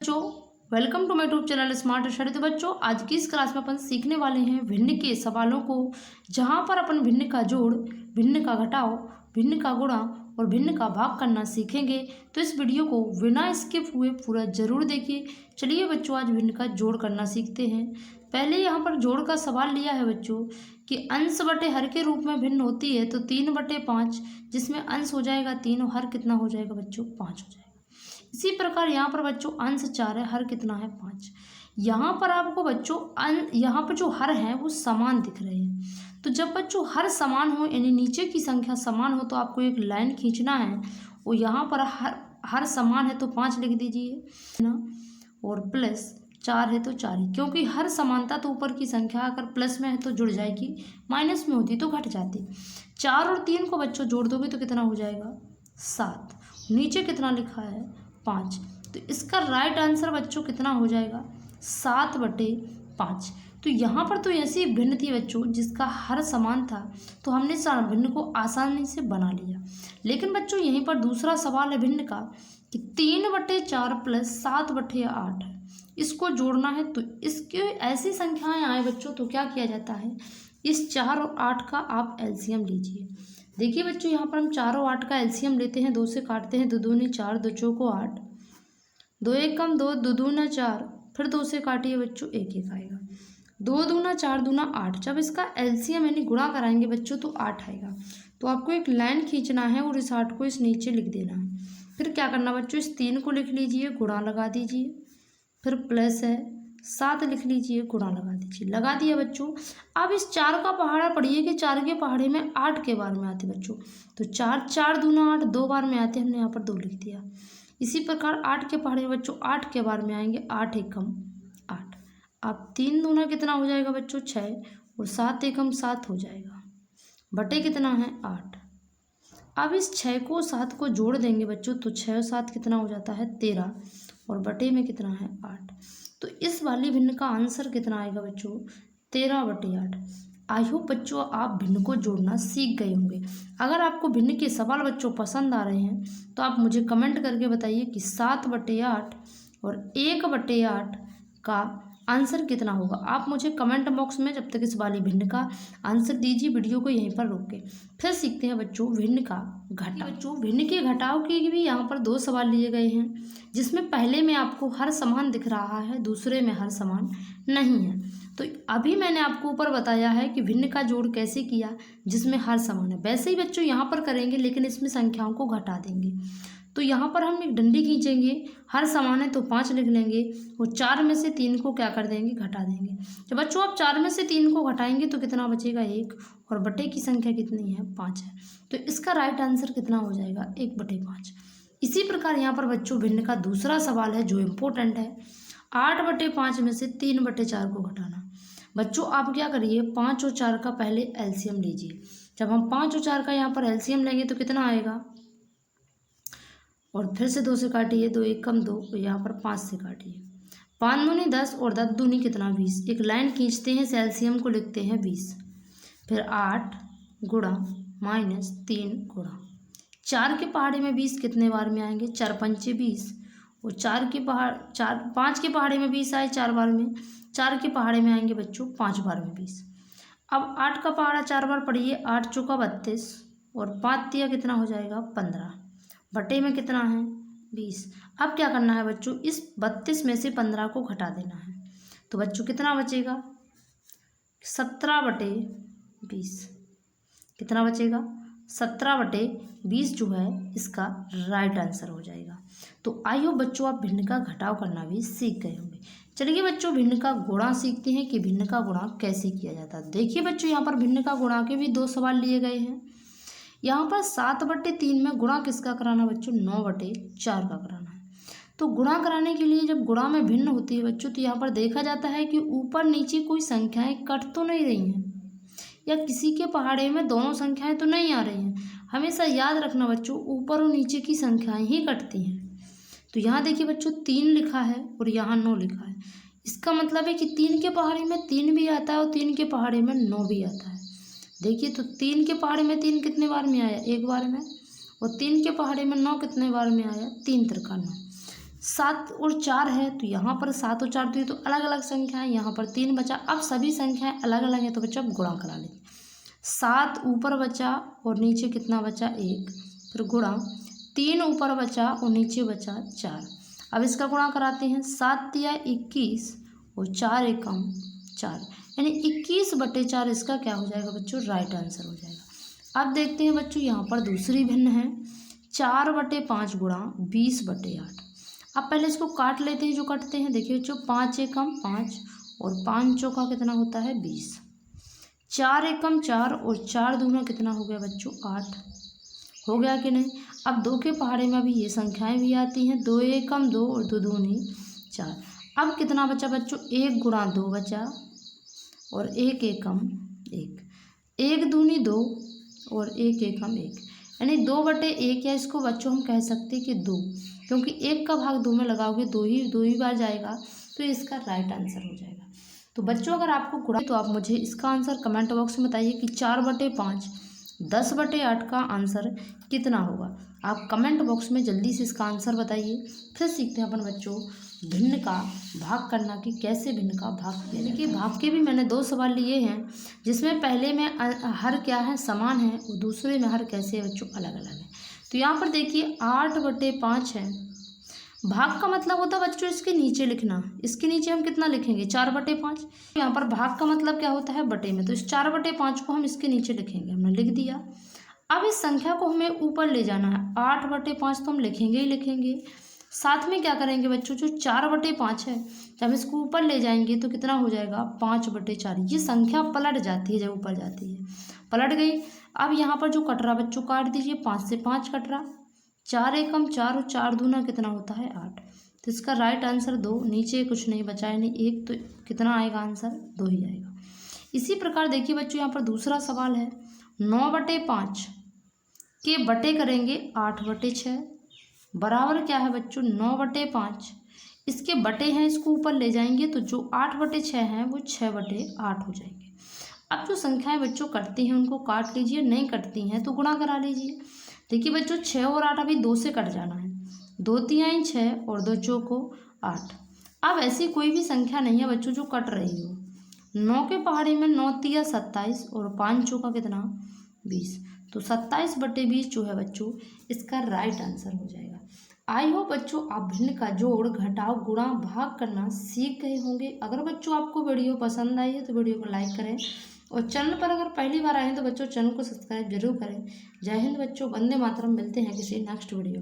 बच्चों, welcome to my YouTube channel smart study. तो बच्चों, आज की इस क्लास में अपन सीखने वाले हैं भिन्न के सवालों को, जहां पर अपन भिन्न का जोड़, भिन्न का घटाव, भिन्न का गुणा और भिन्न का भाग करना सीखेंगे। तो इस वीडियो को बिना स्किप हुए पूरा जरूर देखिए। चलिए बच्चों, आज भिन्न का जोड़ करना सीखते हैं। पहले यहाँ पर जोड़ का सवाल लिया है बच्चों कि अंश बटे हर के रूप में भिन्न होती है, तो 3/5, जिसमें अंश हो जाएगा 3 और हर कितना हो जाएगा बच्चों 5 हो जाएगा। इसी प्रकार यहाँ पर बच्चों अंश 4 है, हर कितना है 5। यहाँ पर आपको बच्चों यहाँ पर जो हर है वो समान दिख रहे हैं। तो जब बच्चों हर समान हो, यानी नीचे की संख्या समान हो, तो आपको एक लाइन खींचना है। और यहाँ पर हर समान है तो 5 लिख दीजिए ना, और प्लस 4 है तो 4 ही, क्योंकि हर समानता तो ऊपर की संख्या अगर प्लस में है तो जुड़ जाएगी, माइनस में होती तो घट जाती। 4 और 3 को बच्चों जोड़ दोगे तो कितना हो जाएगा 7। नीचे कितना लिखा है 5। तो इसका राइट आंसर बच्चों कितना हो जाएगा 7/5। तो यहाँ पर तो ऐसी भिन्न थी बच्चों जिसका हर समान था, तो हमने भिन्न को आसानी से बना लिया। लेकिन बच्चों यहीं पर दूसरा सवाल है भिन्न का कि 3/4 प्लस 7/8 है, इसको जोड़ना है। तो इसके ऐसी संख्याएं आए बच्चों तो क्या किया जाता है, इस 4 और 8 का आप एलसीएम लीजिए। देखिए बच्चों, यहाँ पर हम 4 और 8 का एलसीएम लेते हैं, 2 से काटते हैं, 2 दूनी 4, 2 चौको 8, 2 एकम 2, 2 दूना 4, फिर 2 से काटिए बच्चों 1 1 आएगा, 2 दूना 4 दूना 8। जब इसका एलसीएम यानी गुणा कराएंगे बच्चों तो 8 आएगा। तो आपको एक लाइन खींचना है और इस 8 को इस नीचे लिख देना है। फिर क्या करना बच्चों, इस 3 को लिख लीजिए, गुणा लगा दीजिए, फिर प्लस है 7 लिख लीजिए, गुणा लगा दीजिए, लगा दिया बच्चों। अब इस 4 का पहाड़ा पढ़िए कि 4 के पहाड़े में 8 के बार में आते बच्चों। तो 4 4 दूना 8, 2 बार में आते, हमने यहाँ पर 2 लिख दिया। इसी प्रकार 8 के पहाड़े में बच्चों 8 के बार में आएंगे, 8 एकम 8। अब 3 दूना कितना हो जाएगा बच्चों 6, और 7 एकम 7 हो जाएगा, बटे कितना है 8। अब इस 6 को 7 को जोड़ देंगे बच्चों, तो 6 और 7 कितना हो जाता है 13, और बटे में कितना है 8। तो इस वाली भिन्न का आंसर कितना आएगा बच्चों 13/8। आई होप बच्चों आप भिन्न को जोड़ना सीख गए होंगे। अगर आपको भिन्न के सवाल बच्चों पसंद आ रहे हैं तो आप मुझे कमेंट करके बताइए कि 7/8 और 1/8 का आंसर कितना होगा। आप मुझे कमेंट बॉक्स में जब तक इस वाली भिन्न का आंसर दीजिए। वीडियो को यहीं पर रोक के फिर सीखते हैं बच्चों भिन्न का घटाव। बच्चों भिन्न के घटाव के भी यहाँ पर 2 सवाल लिए गए हैं, जिसमें पहले में आपको हर समान दिख रहा है, दूसरे में हर समान नहीं है। तो अभी मैंने आपको ऊपर बताया है कि भिन्न का जोड़ कैसे किया जिसमें हर समान है, वैसे ही बच्चों यहाँ पर करेंगे, लेकिन इसमें संख्याओं को घटा देंगे। तो यहाँ पर हम एक डंडी खींचेंगे, हर समान है तो 5 लिख लेंगे, और 4 में से 3 को क्या कर देंगे घटा देंगे। जब बच्चों आप 4 में से 3 को घटाएंगे तो कितना बचेगा 1, और बटे की संख्या कितनी है 5 है। तो इसका राइट आंसर कितना हो जाएगा 1/5। इसी प्रकार यहाँ पर बच्चों भिन्न का दूसरा सवाल है जो इम्पोर्टेंट है, 8/5 में से 3/4 को घटाना। बच्चों आप क्या करिए, 5 और 4 का पहले एलसीएम लीजिए। जब हम 5 और 4 का यहाँ पर एलसीएम लेंगे तो कितना आएगा, और फिर से 2 से काटिए, 2 एकम 2, और यहाँ पर 5 से काटिए, 5 दूनी 10 और 10 दूनी कितना 20। एक लाइन खींचते हैं, इस एलसीएम को लिखते हैं 20। फिर 8 गुणा माइनस 3 गुणा 4 के पहाड़े में 20 कितने बार में आएंगे, 4 पंचे 20, और 5 के पहाड़े में 20 आए 4 बार में, 4 के पहाड़े में आएंगे बच्चों 5 बार में 20। अब 8 का पहाड़ा 4 बार पढ़िए, 8 चौका 32, और 5 दिया कितना हो जाएगा 15, बटे में कितना है 20। अब क्या करना है बच्चों, इस 32 में से 15 को घटा देना है। तो बच्चों कितना बचेगा 17/20। कितना बचेगा 17/20 जो है इसका राइट आंसर हो जाएगा। तो आई होप बच्चों आप भिन्न का घटाव करना भी सीख गए होंगे। चलिए बच्चों भिन्न का गुणा सीखते हैं कि भिन्न का गुणा कैसे किया जाता है। देखिए बच्चों, यहाँ पर भिन्न का गुणा के भी 2 सवाल लिए गए हैं। यहाँ पर 7/3 में गुणा किसका कराना बच्चों 9/4 का कराना है। तो गुणा कराने के लिए जब गुणा में भिन्न होती है बच्चों, तो यहाँ पर देखा जाता है कि ऊपर नीचे कोई संख्याएं कट तो नहीं रही हैं, या किसी के पहाड़े में दोनों संख्याएं तो नहीं आ रही हैं। हमेशा याद रखना बच्चों, ऊपर और नीचे की संख्याएं ही कटती हैं। तो यहाँ देखिए बच्चों 3 लिखा है और यहाँ 9 लिखा है। इसका मतलब है कि 3 के पहाड़े में 3 भी आता है और 3 के पहाड़े में 9 भी आता है। देखिए तो 3 के पहाड़े में 3 कितने बार में आया 1 बार में, और 3 के पहाड़े में 9 कितने बार में आया 3 3 9। 7 और 4 है, तो यहाँ पर 7 और 4 तो ये तो अलग अलग संख्या है, यहाँ पर 3 बचा। अब सभी संख्याएं अलग अलग है तो बच्चों अब गुणा करा लेंगे। 7 ऊपर बचा और नीचे कितना बचा 1, फिर गुणा 3 ऊपर बचा और नीचे बचा 4। अब इसका गुणा कराते हैं। 7 तिया 21 और 4 एकम 4, यानी 21/4 इसका क्या हो जाएगा बच्चों, राइट आंसर हो जाएगा। अब देखते हैं बच्चों यहाँ पर दूसरी भिन्न है, 4/5 गुणा 20/8। अब पहले इसको काट लेते हैं, जो कटते हैं। देखिए बच्चों 5 एकम 5 और 5 चौका कितना होता है 20, 4 एकम 4 और 4 दूना कितना हो गया बच्चों 8, हो गया कि नहीं। अब 2 के पहाड़े में अभी ये संख्याएं भी आती हैं, 2 एकम 2 और 2 दूनी 4। अब कितना बचा बच्चों, 1 गुणा 2 बचा और 1 एकम 1, 1 दूनी 2 और 1 एकम 1, यानी 2/1, या इसको बच्चों हम कह सकते हैं कि 2, क्योंकि 1 का भाग 2 में लगाओगे दो ही बार जाएगा, तो इसका राइट आंसर हो जाएगा। तो बच्चों अगर आपको गुणा तो आप मुझे इसका आंसर कमेंट बॉक्स में बताइए कि 4/5 10/8 का आंसर कितना होगा। आप कमेंट बॉक्स में जल्दी से इसका आंसर बताइए। फिर सीखते हैं अपन बच्चों भिन्न का भाग करना, कि कैसे भिन्न का भाग। यानी कि भाग के भी मैंने 2 सवाल लिए हैं, जिसमें पहले में हर क्या है समान है और दूसरे में हर कैसे है बच्चों अलग अलग है। तो यहाँ पर देखिए 8/5 है, भाग का मतलब होता है बच्चों इसके नीचे लिखना। इसके नीचे हम कितना लिखेंगे 4/5। यहाँ पर भाग का मतलब क्या होता है बटे में, तो इस 4/5 को हम इसके नीचे लिखेंगे, हमने लिख दिया। अब इस संख्या को हमें ऊपर ले जाना है, 8/5 तो हम लिखेंगे ही लिखेंगे, साथ में क्या करेंगे बच्चों, जो 4/5 है जब इसको ऊपर ले जाएंगे तो कितना हो जाएगा 5/4। ये संख्या पलट जाती है, जब ऊपर जाती है पलट गई। अब यहाँ पर जो कट रहा बच्चों काट दीजिए, 5 से 5 कट रहा, 4 एकम 4 और 4 दूना कितना होता है 8, तो इसका राइट आंसर 2, नीचे कुछ नहीं बचा है नहीं 1, तो कितना आएगा आंसर 2 ही आएगा। इसी प्रकार देखिए बच्चों यहाँ पर दूसरा सवाल है, 9/5 के बटे करेंगे 8/6, बराबर क्या है बच्चों 9/5, इसके बटे हैं, इसको ऊपर ले जाएंगे तो जो 8/6 हैं वो 6/8 हो जाएंगे। अब जो संख्याएं बच्चों कटती हैं उनको काट लीजिए, नहीं कटती हैं तो गुणा करा लीजिए। देखिए बच्चों 6 और 8 अभी 2 से कट जाना है, 2 तिहाई 6 और 2 चौको 8। अब ऐसी कोई भी संख्या नहीं है बच्चों जो कट रही हो। 9 के पहाड़े में 9 तिया 27 और 5 चौका कितना 20, तो 27/20 जो है बच्चों इसका राइट आंसर हो जाएगा। आई होप बच्चों आप भिन्न का जोड़ घटाव गुणा भाग करना सीख गए होंगे। अगर बच्चों आपको वीडियो पसंद आई है तो वीडियो को लाइक करें, और चैनल पर अगर पहली बार आए हैं तो बच्चों चैनल को सब्सक्राइब जरूर करें। जय हिंद बच्चों, वंदे मातरम। मिलते हैं किसी नेक्स्ट वीडियो में।